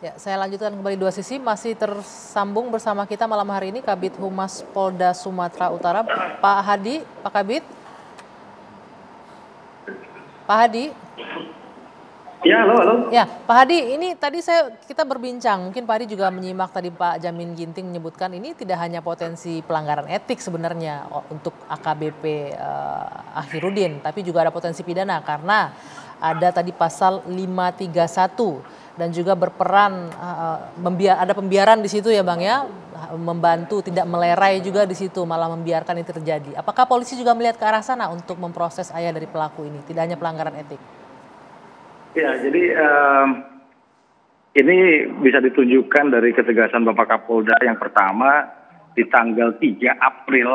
Ya, saya lanjutkan kembali dua sisi, masih tersambung bersama kita malam hari ini Kabid Humas Polda Sumatera Utara, Pak Hadi, Pak Kabid. Pak Hadi. Ya, halo. Ya, Pak Hadi, ini tadi kita berbincang, mungkin Pak Hadi juga menyimak tadi Pak Jamin Ginting menyebutkan ini tidak hanya potensi pelanggaran etik sebenarnya untuk AKBP Akhirudin, tapi juga ada potensi pidana karena ada tadi pasal 531 dan juga berperan ada pembiaran di situ ya Bang ya, membantu tidak melerai juga di situ, malah membiarkan itu terjadi. Apakah polisi juga melihat ke arah sana untuk memproses ayah dari pelaku ini, tidak hanya pelanggaran etik? Ya, jadi ini bisa ditunjukkan dari ketegasan Bapak Kapolda. Yang pertama, di tanggal 3 April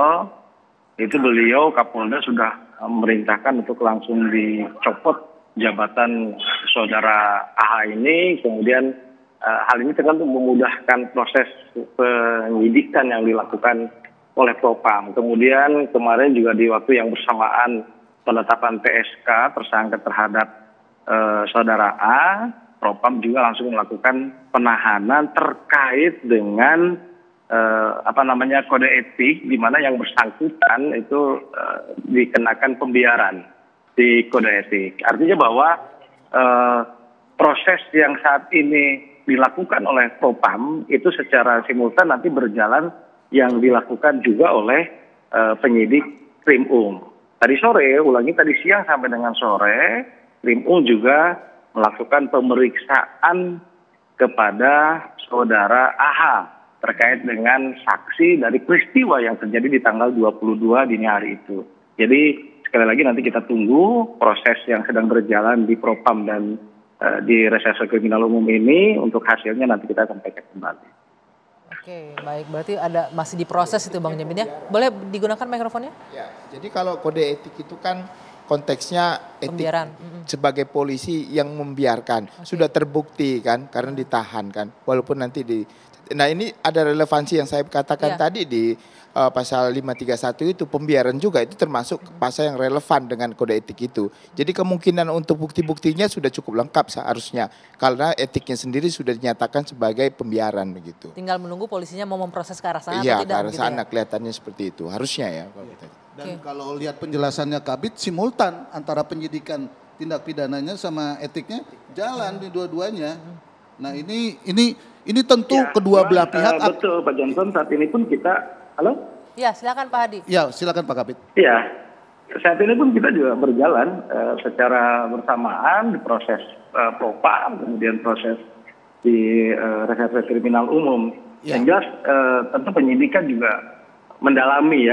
itu beliau Kapolda sudah memerintahkan untuk langsung dicopot jabatan saudara AH ini. Kemudian hal ini tentu memudahkan proses penyidikan yang dilakukan oleh Propam. Kemudian kemarin juga di waktu yang bersamaan penetapan PSK tersangka terhadap saudara A, Propam juga langsung melakukan penahanan terkait dengan kode etik, di mana yang bersangkutan itu dikenakan pembiaran di kode etik. Artinya bahwa proses yang saat ini dilakukan oleh Propam itu secara simultan nanti berjalan yang dilakukan juga oleh penyidik Krim Tadi siang sampai dengan sore, Krim juga melakukan pemeriksaan kepada saudara AH terkait dengan saksi dari peristiwa yang terjadi di tanggal 22 dini hari itu. Jadi sekali lagi nanti kita tunggu proses yang sedang berjalan di Propam dan di Reserse Kriminal Umum ini, untuk hasilnya nanti kita sampaikan kembali. Oke, baik. Berarti masih diproses itu Bang Jamin ya. Boleh digunakan mikrofonnya? Ya, jadi kalau kode etik itu kan konteksnya etik pembiaran. Sebagai polisi yang membiarkan. Sudah terbukti kan karena ditahan kan. Walaupun nanti nah ini ada relevansi yang saya katakan tadi di pasal 531 itu pembiaran juga, itu termasuk pasal yang relevan dengan kode etik itu. Jadi kemungkinan untuk bukti-buktinya sudah cukup lengkap seharusnya karena etiknya sendiri sudah dinyatakan sebagai pembiaran begitu. Tinggal menunggu polisinya mau memproses ke arah sana atau tidak. Iya, ke arah sana kelihatannya seperti itu. Harusnya ya. Dan kalau lihat penjelasannya Kabid, simultan antara penyidikan tindak pidananya sama etiknya jalan di dua-duanya. Nah ini tentu kedua belah pihak. Betul Pak Johnson, saat ini pun kita, halo? Ya silakan Pak Hadi. Ya silakan Pak Kabid. Ya, saat ini pun kita juga berjalan secara bersamaan di proses Propam, kemudian proses di Reserse Kriminal Umum. Yang jelas tentu penyidikan juga mendalami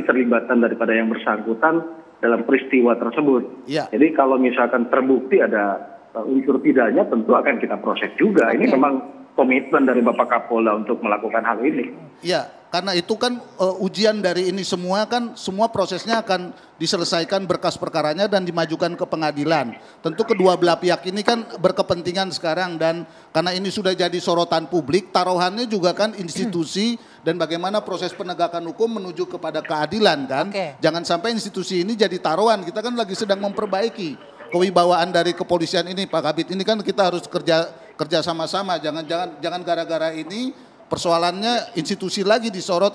keterlibatan daripada yang bersangkutan dalam peristiwa tersebut. Ya. Jadi kalau misalkan terbukti ada unsur pidananya, tentu akan kita proses juga. Ini memang komitmen dari Bapak Kapolda untuk melakukan hal ini. Iya, karena itu kan ujian dari ini semua kan, semua prosesnya akan diselesaikan berkas perkaranya dan dimajukan ke pengadilan. Tentu kedua belah pihak ini kan berkepentingan sekarang, dan karena ini sudah jadi sorotan publik, taruhannya juga kan institusi dan bagaimana proses penegakan hukum menuju kepada keadilan kan. Jangan sampai institusi ini jadi taruhan, kita kan lagi sedang memperbaiki kewibawaan dari kepolisian ini Pak Kabid. Ini kan kita harus kerja sama-sama, jangan gara-gara ini persoalannya institusi lagi disorot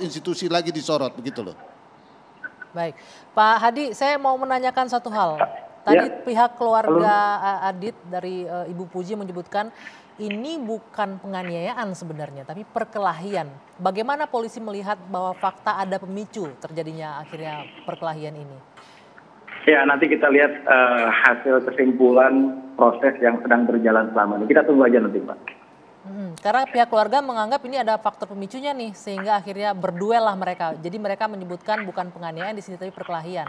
begitu loh. Baik, Pak Hadi, saya mau menanyakan satu hal. Tadi pihak keluarga Adit dari Ibu Puji menyebutkan ini bukan penganiayaan sebenarnya, tapi perkelahian. Bagaimana polisi melihat bahwa fakta ada pemicu terjadinya akhirnya perkelahian ini? Ya, nanti kita lihat hasil kesimpulan proses yang sedang berjalan selama ini. Kita tunggu aja nanti, Pak. Karena pihak keluarga menganggap ini ada faktor pemicunya nih, sehingga akhirnya berduel lah mereka. Jadi mereka menyebutkan bukan penganiayaan di sini, tapi perkelahian.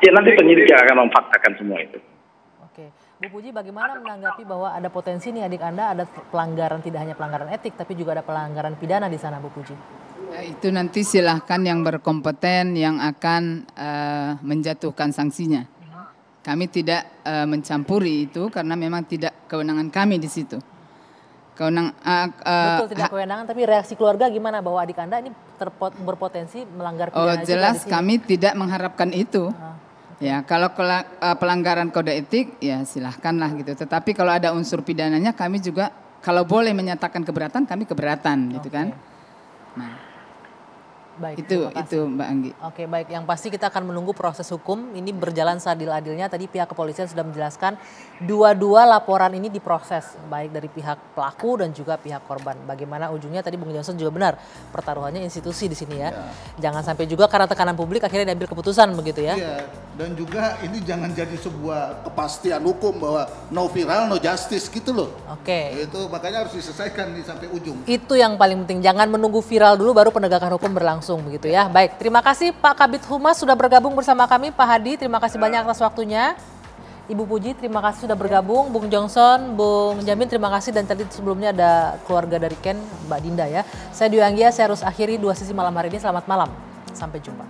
Ya, nanti penyidik yang akan memfaktakan semua itu. Oke, Bu Puji, bagaimana menanggapi bahwa ada potensi nih adik Anda ada pelanggaran, tidak hanya pelanggaran etik, tapi juga ada pelanggaran pidana di sana, Bu Puji? Itu nanti silahkan yang berkompeten yang akan menjatuhkan sanksinya. Kami tidak mencampuri itu karena memang tidak kewenangan kami di situ. Betul, tidak kewenangan, tapi reaksi keluarga gimana bahwa adik Anda ini berpotensi melanggar pidana? Jelas kami tidak mengharapkan itu. Ya, kalau pelanggaran kode etik ya silahkanlah gitu. Tetapi kalau ada unsur pidananya kami juga kalau boleh menyatakan keberatan kami keberatan gitu kan. Nah, Baik, itu terima kasih. Mbak Anggi. Oke, baik. Yang pasti kita akan menunggu proses hukum ini berjalan seadil-adilnya. Tadi pihak kepolisian sudah menjelaskan dua-dua laporan ini diproses baik dari pihak pelaku dan juga pihak korban. Bagaimana ujungnya tadi Bung Johnson juga benar, pertaruhannya institusi di sini ya. Jangan sampai juga karena tekanan publik akhirnya diambil keputusan begitu ya. Iya, dan juga ini jangan jadi sebuah kepastian hukum bahwa no viral no justice gitu loh. Oke. Itu makanya harus diselesaikan nih sampai ujung. Itu yang paling penting. Jangan menunggu viral dulu baru penegakan hukum berlangsung begitu ya. Baik, terima kasih Pak Kabid Humas sudah bergabung bersama kami. Pak Hadi, terima kasih banyak atas waktunya. Ibu Puji, terima kasih sudah bergabung. Bung Johnson, Bung Jamin, terima kasih. Dan tadi sebelumnya ada keluarga dari Ken, Mbak Dinda ya. Saya Dwi Anggia, saya harus akhiri Dua Sisi malam hari ini. Selamat malam, sampai jumpa.